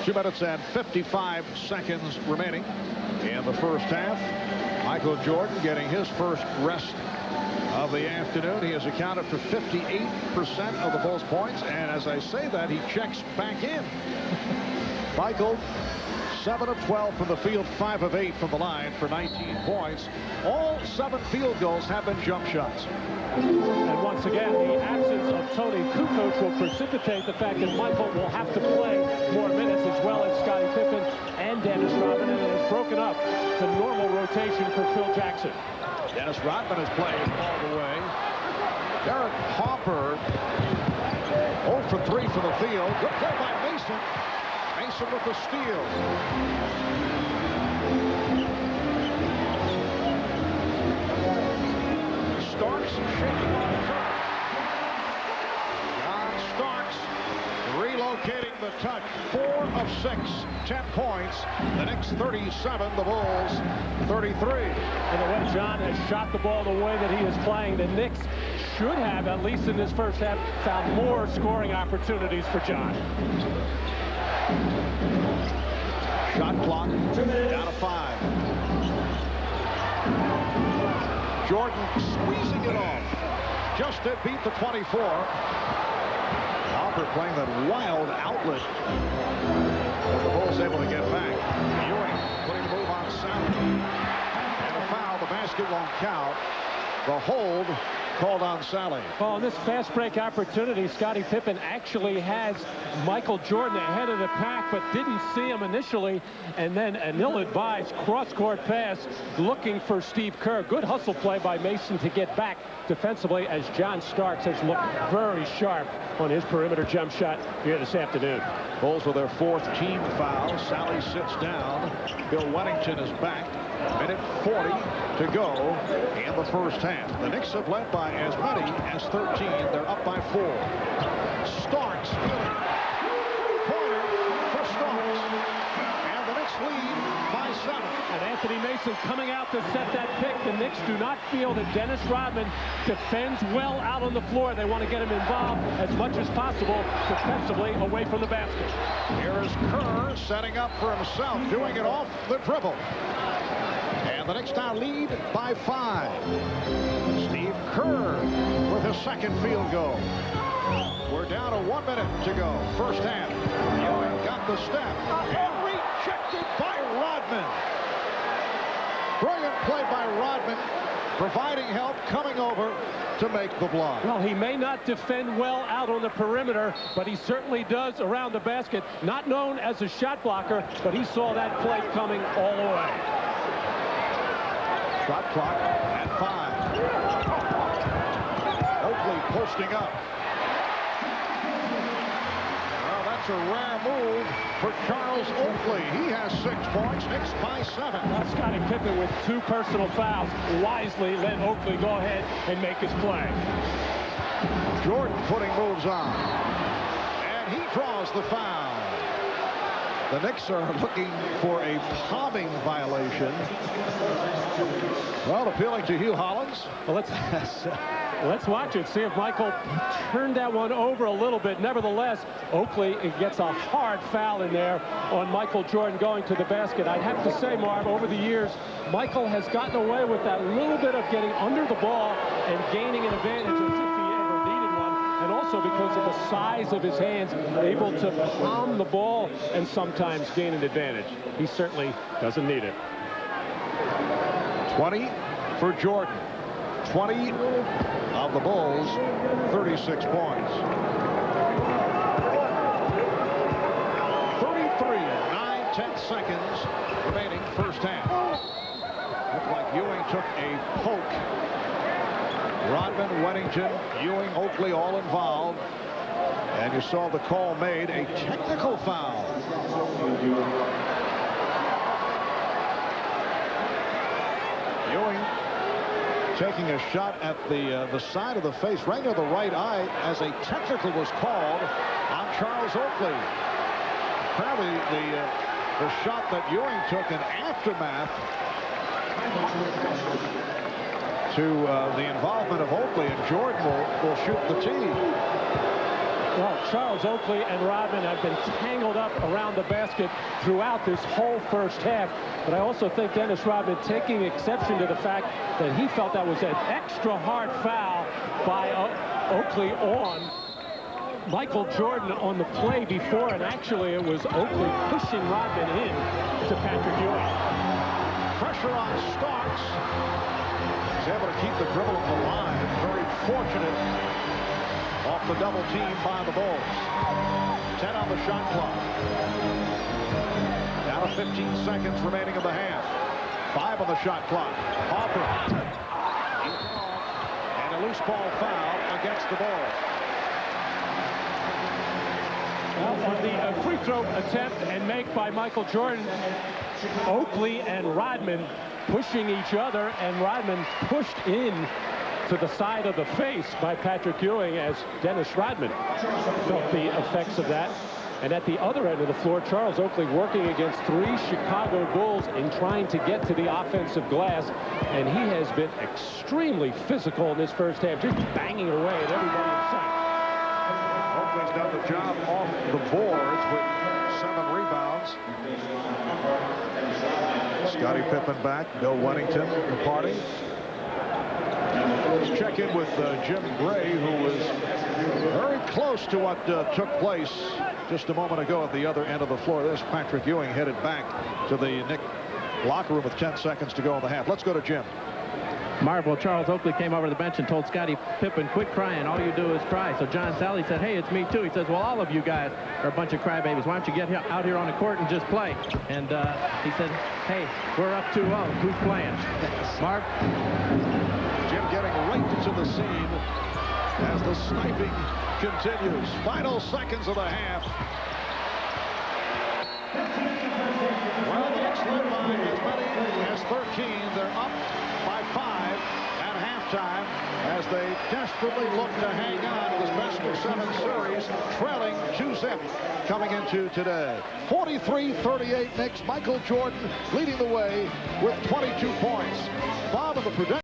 2 minutes and 55 seconds remaining in the first half. Michael Jordan getting his first rest of the afternoon. He has accounted for 58% of the Bulls' points, and as I say that, he checks back in. Michael, 7 of 12 from the field, 5 of 8 from the line for 19 points. All 7 field goals have been jump shots. And once again, the absence of Tony Kukoc will precipitate the fact that Michael will have to play more minutes, as well as Scottie Pippen and Dennis Rodman, and it has broken up the normal rotation for Phil Jackson. Dennis Rodman is playing all the way. Derek Harper 0 for 3 for the field. Good play by Mason. Mason with the steal. Starks shaking on the turf. John Starks relocating the touch. 4 of 6, 10 points. The Knicks 37, the Bulls 33. And the way John has shot the ball the way that he is playing, the Knicks should have, at least in this first half, found more scoring opportunities for John. Shot clock down to 5. Jordan squeezing it off. Just to beat the 24. Harper playing that wild outlet. But the Bulls able to get back. Ewing putting the move on Sally. And a foul. The basket won't count. The hold called on Sally. Well, in this fast break opportunity, Scottie Pippen actually has Michael Jordan ahead of the pack, but didn't see him initially. And then an ill-advised cross-court pass looking for Steve Kerr. Good hustle play by Mason to get back defensively, as John Starks has looked very sharp on his perimeter jump shot here this afternoon. Bulls with their 4th team foul. Sally sits down. Bill Weddington is back. Minute 40 to go in the first half. The Knicks have led by as many as 13. They're up by 4. Starks filling. Pointer for Starks. And the Knicks lead by 7. And Anthony Mason coming out to set that pick. The Knicks do not feel that Dennis Rodman defends well out on the floor. They want to get him involved as much as possible defensively away from the basket. Here is Kerr setting up for himself, doing it off the dribble. And the Knicks now lead by 5. Steve Kerr with his second field goal. We're down to 1 minute to go. First half. Ewing got the step and rejected by Rodman. Brilliant play by Rodman, providing help, coming over to make the block. Well, he may not defend well out on the perimeter, but he certainly does around the basket. Not known as a shot blocker, but he saw that play coming all the way. Shot clock at 5. Oakley posting up. Well, that's a rare move for Charles Oakley. He has 6 points. Knicks by 7. Well, Scottie Pippen with 2 personal fouls wisely let Oakley go ahead and make his play. Jordan putting moves on. And he draws the foul. The Knicks are looking for a palming violation. Well, appealing to Hugh Hollins. Well, let's watch it. See if Michael turned that one over a little bit. Nevertheless, Oakley gets a hard foul in there on Michael Jordan going to the basket. I'd have to say, Marv, over the years, Michael has gotten away with that little bit of getting under the ball and gaining an advantage as if he ever needed one. And also because of the size of his hands, able to palm the ball and sometimes gain an advantage. He certainly doesn't need it. 20 for Jordan. 20 of the Bulls, 36 points. 33 and 9/10 seconds remaining first half. Looked like Ewing took a poke. Rodman, Weddington, Ewing, Oakley all involved. And you saw the call made, a technical foul. Ewing taking a shot at the side of the face, right near the right eye, as a technical was called on Charles Oakley. Apparently the shot that Ewing took in aftermath to the involvement of Oakley, and Jordan will shoot the tee. Well, Charles Oakley and Rodman have been tangled up around the basket throughout this whole first half. But I also think Dennis Rodman taking exception to the fact that he felt that was an extra hard foul by Oakley on Michael Jordan on the play before, and actually it was Oakley pushing Rodman in to Patrick Ewing. Pressure on Starks. He's able to keep the dribble alive. Very fortunate off the double team by the Bulls. 10 on the shot clock. Down to 15 seconds remaining in the half. 5 on the shot clock. Harper. And a loose ball foul against the Bulls. Well, on the free throw attempt and make by Michael Jordan, Oakley and Rodman pushing each other, and Rodman pushed in to the side of the face by Patrick Ewing as Dennis Rodman felt the effects of that. And at the other end of the floor, Charles Oakley working against 3 Chicago Bulls in trying to get to the offensive glass. And he has been extremely physical in this first half, just banging away at everybody in sight. Oakley's done the job off the boards with 7 rebounds. Scottie Pippen back, Bill Wennington departing. Let's check in with Jim Gray, who was very close to what took place just a moment ago at the other end of the floor. There's Patrick Ewing headed back to the Knicks locker room with 10 seconds to go in the half. Let's go to Jim. Marvel, Charles Oakley came over to the bench and told Scottie Pippen, quit crying, all you do is cry. So John Sally said, hey, it's me too. He says, well, all of you guys are a bunch of crybabies. Why don't you get out here on the court and just play? And he said, hey, we're up 2-0. Who's playing? Marv? Jim getting right into the scene as the sniping continues. Final seconds of the half. Well, the Knicks led by as many as 13. They're up by 5 at halftime as they desperately look to hang on to this best-of-7 series, trailing 2-0 coming into today. 43-38 Knicks. Michael Jordan leading the way with 22 points. Bob in the production.